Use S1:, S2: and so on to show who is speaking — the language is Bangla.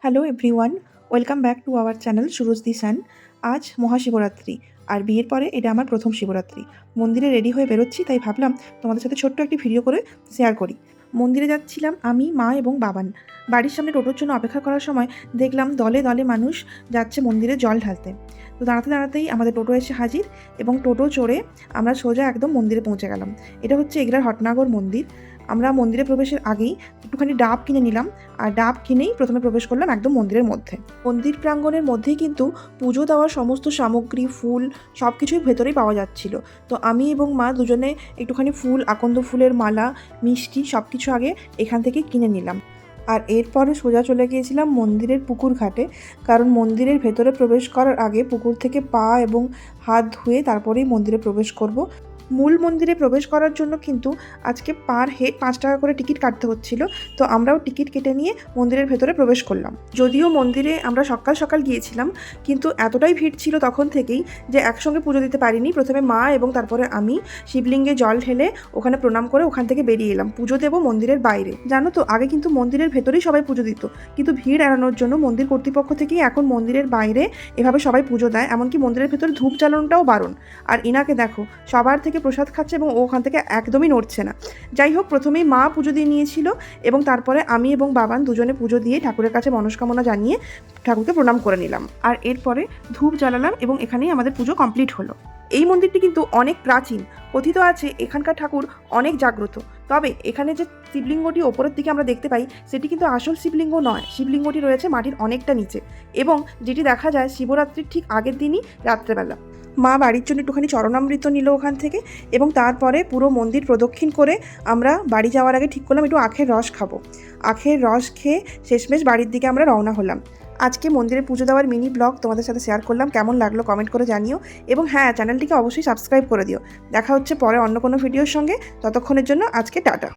S1: Hello everyone, welcome back to our channel Suraj the sun. আজ মহাশিবরাত্রি, আর বিয়ের পরে এটা আমার প্রথম শিবরাত্রি। মন্দিরে রেডি হয়ে বেরোচ্ছি, তাই ভাবলাম তোমাদের সাথে ছোট্ট একটি ভিডিও করে শেয়ার করি। মন্দিরে যাচ্ছিলাম আমি, মা এবং বাবান। বাড়ির সামনে টোটোর জন্য অপেক্ষা করার সময় দেখলাম দলে দলে মানুষ যাচ্ছে মন্দিরে জল ঢালতে। তো দাঁড়াতে দাঁড়াতেই আমাদের টোটো এসে হাজির, এবং টোটো চড়ে আমরা সোজা একদম মন্দিরে পৌঁছে গেলাম। এটা হচ্ছে এগরার হটনাগর মন্দির। আমরা মন্দিরে প্রবেশের আগেই একটুখানি ডাব কিনে নিলাম, আর ডাব কিনেই প্রথমে প্রবেশ করলাম একদম মন্দিরের মধ্যে। মন্দির প্রাঙ্গণের মধ্যেই কিন্তু পুজো দেওয়ার সমস্ত সামগ্রী, ফুল সব কিছুই ভেতরেই পাওয়া যাচ্ছিল। তো আমি এবং মা দুজনে একটুখানি ফুল, আকন্দ ফুলের মালা, মিষ্টি সব কিছু আগে এখান থেকে কিনে নিলাম। আর এরপরে সোজা চলে গিয়েছিলাম মন্দিরের পুকুর ঘাটে, কারণ মন্দিরের ভেতরে প্রবেশ করার আগে পুকুর থেকে পা এবং হাত ধুয়ে তারপরেই মন্দিরে প্রবেশ করব। মূল মন্দিরে প্রবেশ করার জন্য কিন্তু আজকে পার হেড 5 টাকা করে টিকিট কাটতে হচ্ছিল। তো আমরাও টিকিট কেটে নিয়ে মন্দিরের ভেতরে প্রবেশ করলাম। যদিও মন্দিরে আমরা সকাল সকাল গিয়েছিলাম, কিন্তু এতটাই ভিড় ছিল তখন থেকেই যে একসঙ্গে পুজো দিতে পারিনি। প্রথমে মা এবং তারপরে আমি শিবলিঙ্গে জল ঢেলে ওখানে প্রণাম করে ওখান থেকে বেরিয়ে এলাম পুজো দেবো মন্দিরের বাইরে। জানো তো, আগে কিন্তু মন্দিরের ভেতরেই সবাই পুজো দিত, কিন্তু ভিড় এড়ানোর জন্য মন্দির কর্তৃপক্ষ থেকেই এখন মন্দিরের বাইরে এভাবে সবাই পুজো দেয়। এমনকি মন্দিরের ভেতরে ধূপ জ্বালানোটাও বারণ। আর ইনাকে দেখো, সবার থেকে প্রসাদ খাচ্ছে এবং ওখান থেকে একদমই নড়ছে না। যাই হোক, প্রথমেই মা পুজো দিয়ে নিয়েছিল, এবং তারপরে আমি এবং বাবান দুজনে পুজো দিয়ে ঠাকুরের কাছে মনস্কামনা জানিয়ে ঠাকুরকে প্রণাম করে নিলাম। আর এরপরে ধূপ জ্বালালাম, এবং এখানেই আমাদের পুজো কমপ্লিট হলো। এই মন্দিরটি কিন্তু অনেক প্রাচীন। কথিত আছে এখানকার ঠাকুর অনেক জাগ্রত। তবে এখানে যে শিবলিঙ্গটি ওপরের দিকে আমরা দেখতে পাই, সেটি কিন্তু আসল শিবলিঙ্গ নয়। শিবলিঙ্গটি রয়েছে মাটির অনেকটা নিচে, এবং যেটি দেখা যায় শিবরাত্রির ঠিক আগের দিনই রাত্রেবেলা। মা বাড়ির জন্য একটুখানি চরণামৃত নিল ওখান থেকে, এবং তারপরে পুরো মন্দির প্রদক্ষিণ করে আমরা বাড়ি যাওয়ার আগে ঠিক করলাম একটু আখের রস খাবো। আখের রস খেয়ে শেষমেশ বাড়ির দিকে আমরা রওনা হলাম। আজকে মন্দিরে পুজো দেওয়ার মিনি ব্লগ তোমাদের সাথে শেয়ার করলাম। কেমন লাগলো কমেন্ট করে জানিও, এবং হ্যাঁ, চ্যানেলটিকে অবশ্যই সাবস্ক্রাইব করে দিও। দেখা হচ্ছে পরে অন্য কোনো ভিডিওর সঙ্গে। ততক্ষণের জন্য আজকে টাটা।